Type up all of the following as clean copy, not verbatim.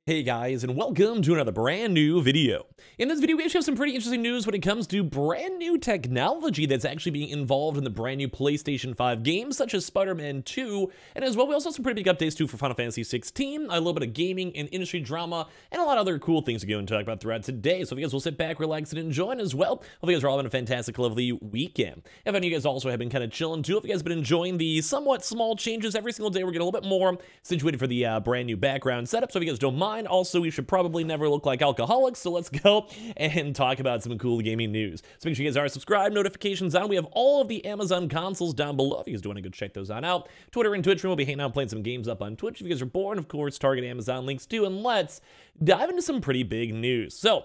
Hey guys, and welcome to another brand new video. In this video, we actually have some pretty interesting news when it comes to brand new technology that's actually being involved in the brand new PlayStation 5 games, such as Spider-Man 2, and as well, we also have some pretty big updates too for Final Fantasy 16, a little bit of gaming and industry drama, and a lot of other cool things to go and talk about throughout today. So if you guys will sit back, relax, and enjoy as well, hope you guys are all having a fantastic, lovely weekend. If any of you guys also have been kind of chilling too, if you guys have been enjoying the somewhat small changes every single day, we're getting a little bit more situated for the brand new background setup, so if you guys don't mind. Also, we should probably never look like alcoholics, so let's go and talk about some cool gaming news. So make sure you guys are subscribed, notifications on. We have all of the Amazon consoles down below if you guys do want to go check those on out. Twitter and Twitch, we'll be hanging out playing some games up on Twitch if you guys are bored. Of course, Target, Amazon links too, and let's dive into some pretty big news. So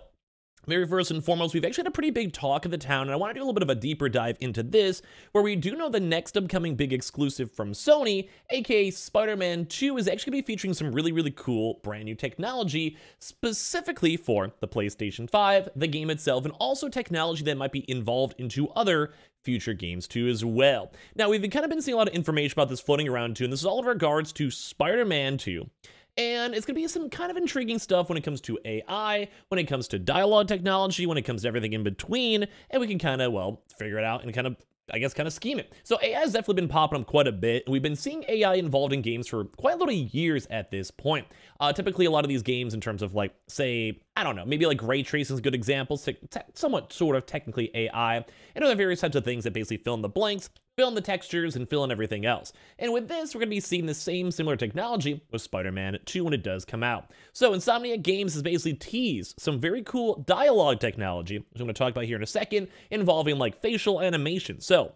very first and foremost, we've actually had a pretty big talk of the town, and I want to do a little bit of a deeper dive into this, where we do know the next upcoming big exclusive from Sony, aka Spider-Man 2, is actually going to be featuring some really cool brand new technology, specifically for the PlayStation 5, the game itself, and also technology that might be involved into other future games too as well. Now, we've kind of been seeing a lot of information about this floating around too, and this is all in regards to Spider-Man 2. And it's going to be some kind of intriguing stuff when it comes to AI, when it comes to dialogue technology, when it comes to everything in between, and we can kind of, well, figure it out and kind of, I guess, kind of scheme it. So AI has definitely been popping up quite a bit. We've been seeing AI involved in games for quite a lot of years at this point. Typically, a lot of these games in terms of, like, say, I don't know, maybe like ray tracing is good examples, somewhat sort of technically AI, and other various types of things that basically fill in the blanks, fill in the textures, and fill in everything else. And with this, we're going to be seeing the same similar technology with Spider-Man 2 when it does come out. So Insomniac Games has basically teased some very cool dialogue technology, which I'm going to talk about here in a second, involving like facial animation. So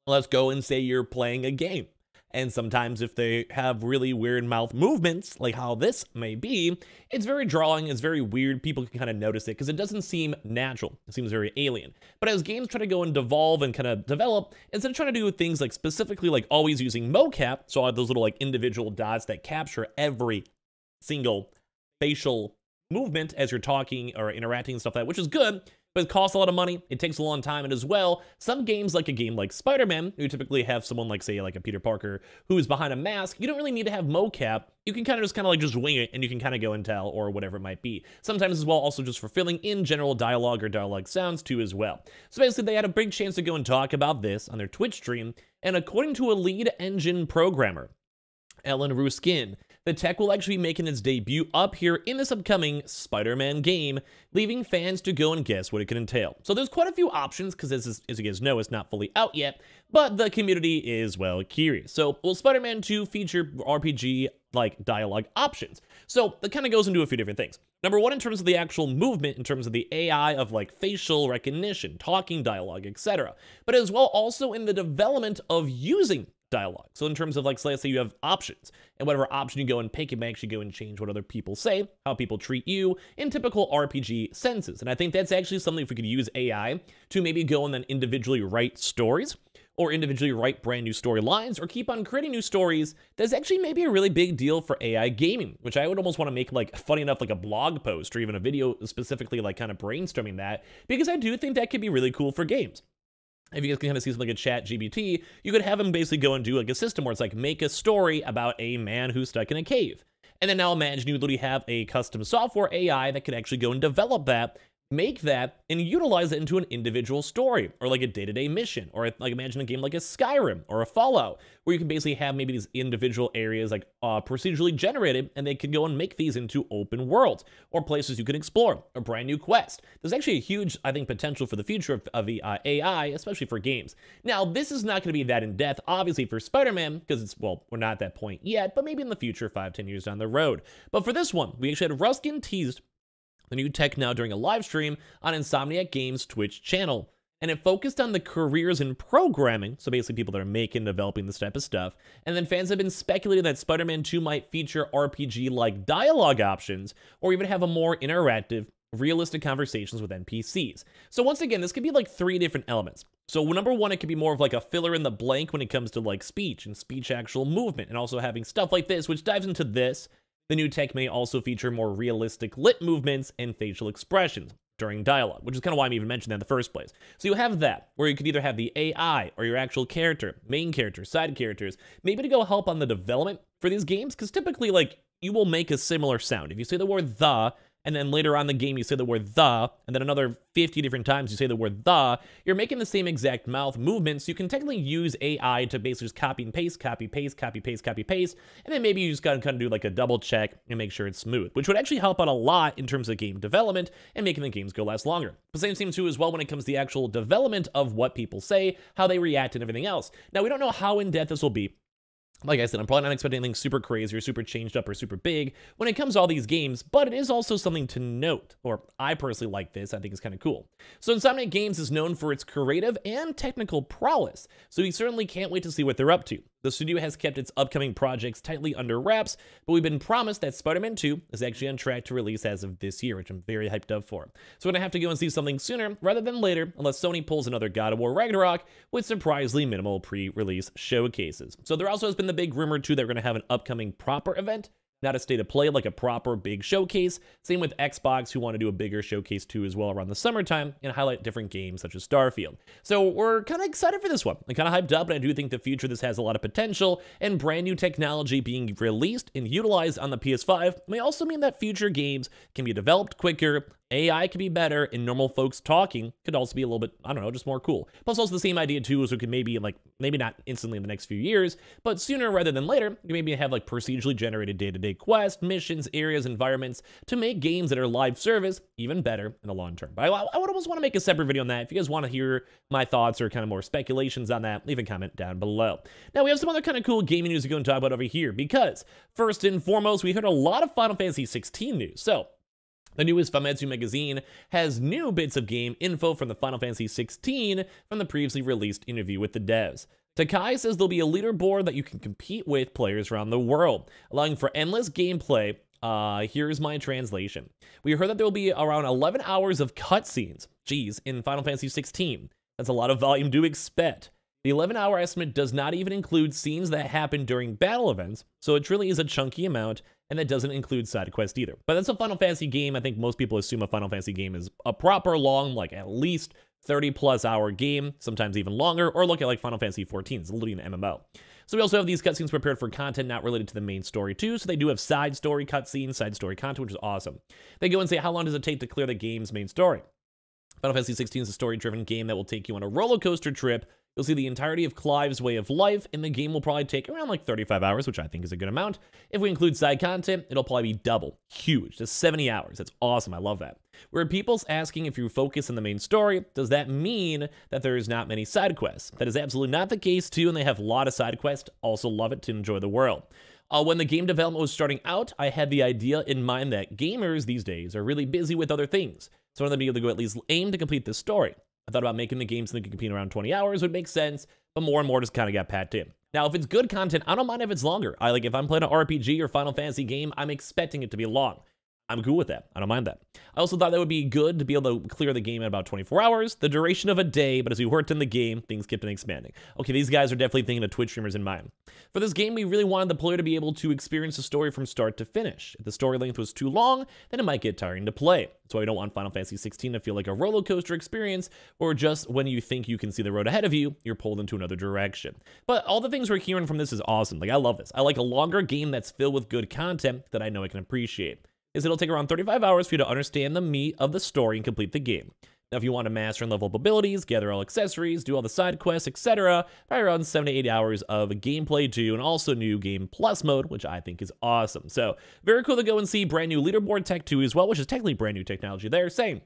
let's go and say you're playing a game. And sometimes if they have really weird mouth movements, like how this may be, it's very drawing, it's very weird. People can kind of notice it because it doesn't seem natural. It seems very alien. But as games try to go and devolve and kind of develop, instead of trying to do things like specifically like always using mocap, so all those little like individual dots that capture every single facial movement as you're talking or interacting and stuff like that, which is good, but it costs a lot of money, it takes a long time, and as well, some games like a game like Spider-Man, who typically have someone like, say, like a Peter Parker, who is behind a mask, you don't really need to have mocap. You can kind of just wing it, and you can kind of go and tell, or whatever it might be. Sometimes as well, also just for filling in general dialogue or dialogue sounds too as well. So basically, they had a big chance to go and talk about this on their Twitch stream, and according to a lead engine programmer, Ellen Ruskin, the tech will actually be making its debut up here in this upcoming Spider-Man game, leaving fans to go and guess what it can entail. So there's quite a few options, because as you guys know, it's not fully out yet, but the community is, well, curious. So will Spider-Man 2 feature RPG-like dialogue options? So that kind of goes into a few different things. Number one, in terms of the actual movement, in terms of the AI of like facial recognition, talking dialogue, etc. But as well also in the development of using dialogue. So in terms of like, let's say you have options, and whatever option you go and pick, it may actually go and change what other people say, how people treat you in typical RPG senses. And I think that's actually something if we could use AI to maybe go and then individually write stories, or individually write brand new storylines, or keep on creating new stories, that's actually maybe a really big deal for AI gaming, which I would almost want to make, like, funny enough, like a blog post or even a video specifically like kind of brainstorming that, because I do think that could be really cool for games. If you guys can kind of see something like a chat GPT, you could have them basically go and do like a system where it's like, make a story about a man who's stuck in a cave. And then now imagine you literally have a custom software AI that could actually go and develop that, make that, and utilize it into an individual story, or like a day-to-day mission, or like imagine a game like a Skyrim or a Fallout, where you can basically have maybe these individual areas like procedurally generated, and they can go and make these into open worlds, or places you can explore, a brand new quest. There's actually a huge, I think, potential for the future of the AI, especially for games. Now, this is not going to be that in-depth, obviously, for Spider-Man, because it's, well, we're not at that point yet, but maybe in the future, 5-10 years down the road. But for this one, we actually had Ruskin teased the new tech now during a live stream on Insomniac Games' Twitch channel. And it focused on the careers in programming, so basically people that are making, developing this type of stuff. And then fans have been speculating that Spider-Man 2 might feature RPG-like dialogue options, or even have a more interactive, realistic conversations with NPCs. So once again, this could be like 3 different elements. So number one, it could be more of like a filler in the blank when it comes to like speech and speech actual movement, and also having stuff like this, which dives into this. The new tech may also feature more realistic lip movements and facial expressions during dialogue, which is kind of why I'm even mentioning that in the first place. So you have that, where you could either have the AI or your actual character, main character, side characters, maybe to go help on the development for these games, because typically, like, you will make a similar sound. If you say the word the, and then later on in the game you say the word the, and then another 50 different times you say the word the, you're making the same exact mouth movement, so you can technically use AI to basically just copy and paste, copy, paste, copy, paste, copy, paste, and then maybe you just gotta kind of do like a double check and make sure it's smooth, which would actually help out a lot in terms of game development and making the games go last longer. The same seems to as well when it comes to the actual development of what people say, how they react, and everything else. Now, we don't know how in-depth this will be. Like I said, I'm probably not expecting anything super crazy or super changed up or super big when it comes to all these games, but it is also something to note, or I personally like this, I think it's kind of cool. So Insomniac Games is known for its creative and technical prowess, so we certainly can't wait to see what they're up to. The studio has kept its upcoming projects tightly under wraps, but we've been promised that Spider-Man 2 is actually on track to release as of this year, which I'm very hyped up for. So we're gonna have to go and see something sooner rather than later, unless Sony pulls another God of War Ragnarok with surprisingly minimal pre-release showcases. So there also has been the big rumor too that we're gonna have an upcoming proper event, not a state of play, like a proper big showcase. Same with Xbox, who want to do a bigger showcase too as well around the summertime and highlight different games such as Starfield. So we're kind of excited for this one. I'm kind of hyped up, and I do think the future this has a lot of potential, and brand new technology being released and utilized on the PS5 may also mean that future games can be developed quicker, AI can be better, and normal folks talking could also be a little bit, I don't know, just more cool. Plus also the same idea too is we could maybe maybe not instantly in the next few years, but sooner rather than later, you maybe have like procedurally generated day-to-day quests, missions, areas, environments to make games that are live service even better in the long term. But I would almost want to make a separate video on that. If you guys want to hear my thoughts or kind of more speculations on that, leave a comment down below. Now we have some other kind of cool gaming news to go and talk about over here, because first and foremost, we heard a lot of Final Fantasy 16 news. So the newest Famitsu magazine has new bits of game info from the Final Fantasy 16 from the previously released interview with the devs. Takai says there'll be a leaderboard that you can compete with players around the world, allowing for endless gameplay. Here's my translation. We heard that there will be around 11 hours of cutscenes, in Final Fantasy 16. That's a lot of volume to expect. The 11-hour estimate does not even include scenes that happen during battle events, so it truly is a chunky amount, and that doesn't include side quests either. But that's a Final Fantasy game. I think most people assume a Final Fantasy game is a proper long, like at least 30+ hour game, sometimes even longer, or look at like Final Fantasy 14, it's literally an MMO. So we also have these cutscenes prepared for content not related to the main story too, so they do have side story cutscenes, side story content, which is awesome. They go and say, how long does it take to clear the game's main story? Final Fantasy 16 is a story-driven game that will take you on a roller coaster trip. You'll see the entirety of Clive's way of life, and the game will probably take around like 35 hours, which I think is a good amount. If we include side content, it'll probably be double. Huge, just 70 hours. That's awesome, I love that. Where people's asking if you focus on the main story, does that mean that there's not many side quests? That is absolutely not the case too, and they have a lot of side quests. Also love it to enjoy the world. When the game development was starting out, I had the idea in mind that gamers these days are really busy with other things. So I wanted them to be able to go at least aim to complete this story. I thought about making the game so they could compete around 20 hours would make sense, but more and more just kind of got packed in. Now, if it's good content, I don't mind if it's longer. If I'm playing an RPG or Final Fantasy game, I'm expecting it to be long. I'm cool with that. I don't mind that. I also thought that would be good to be able to clear the game in about 24 hours, the duration of a day, but as we worked in the game, things kept on expanding. Okay, these guys are definitely thinking of Twitch streamers in mind. For this game, we really wanted the player to be able to experience the story from start to finish. If the story length was too long, then it might get tiring to play. That's why we don't want Final Fantasy 16 to feel like a roller coaster experience, or just when you think you can see the road ahead of you, you're pulled into another direction. But all the things we're hearing from this is awesome. I love this. I like a longer game that's filled with good content that I know I can appreciate. It'll take around 35 hours for you to understand the meat of the story and complete the game. Now, if you want to master and level up abilities, gather all accessories, do all the side quests, etc., probably around 7 to 8 hours of gameplay too, and also new Game Plus mode, which I think is awesome. So, very cool to go and see brand new leaderboard tech too as well, which is technically brand new technology there. Same.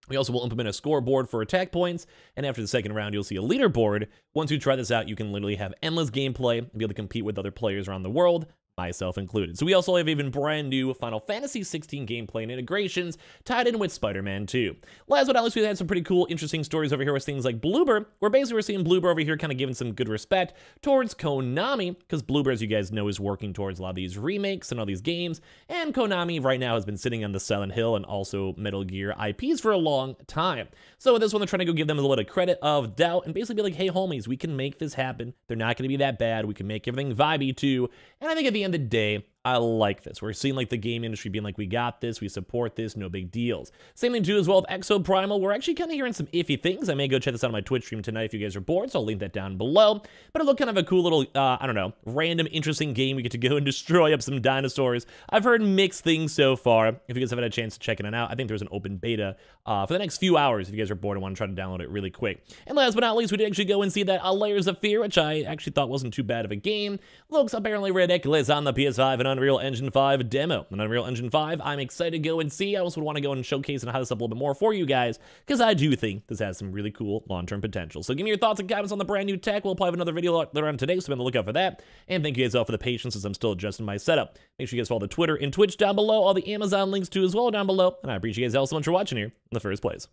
We also will implement a scoreboard for attack points, and after the second round, you'll see a leaderboard. Once you try this out, you can literally have endless gameplay and be able to compete with other players around the world, myself included. So we also have even brand new Final Fantasy 16 gameplay and integrations tied in with Spider-Man 2. Last but not least, we had some pretty cool, interesting stories over here with things like Bloober, where basically we're seeing Bloober over here kind of giving some good respect towards Konami, because Bloober, as you guys know, is working towards a lot of these remakes and all these games, and Konami right now has been sitting on the Silent Hill and also Metal Gear IPs for a long time. So with this one, they're trying to go give them a little bit of credit of doubt and basically be like, hey homies, we can make this happen. They're not going to be that bad. We can make everything vibey too. And I think at the end of the day, I like this. We're seeing like the game industry being like, we got this, we support this, no big deals. Same thing too as well with Exo Primal. We're actually kind of hearing some iffy things. I may go check this out on my Twitch stream tonight if you guys are bored, so I'll link that down below. But it looked kind of a cool little, I don't know, random interesting game. We get to go and destroy up some dinosaurs. I've heard mixed things so far. If you guys haven't had a chance to check it out, I think there's an open beta for the next few hours if you guys are bored and want to try to download it really quick. And last but not least, we did actually go and see that Layers of Fear, which I actually thought wasn't too bad of a game. Looks apparently ridiculous on the PS5 and Unreal Engine 5 demo. And Unreal Engine 5, I'm excited to go and see. I also would want to go and showcase and highlight this up a little bit more for you guys, because I do think this has some really cool long-term potential. So give me your thoughts and comments on the brand new tech. We'll probably have another video later on today, so be on the lookout for that. And thank you guys all for the patience as I'm still adjusting my setup. Make sure you guys follow the Twitter and Twitch down below, all the Amazon links too as well down below. And I appreciate you guys all so much for watching here in the first place.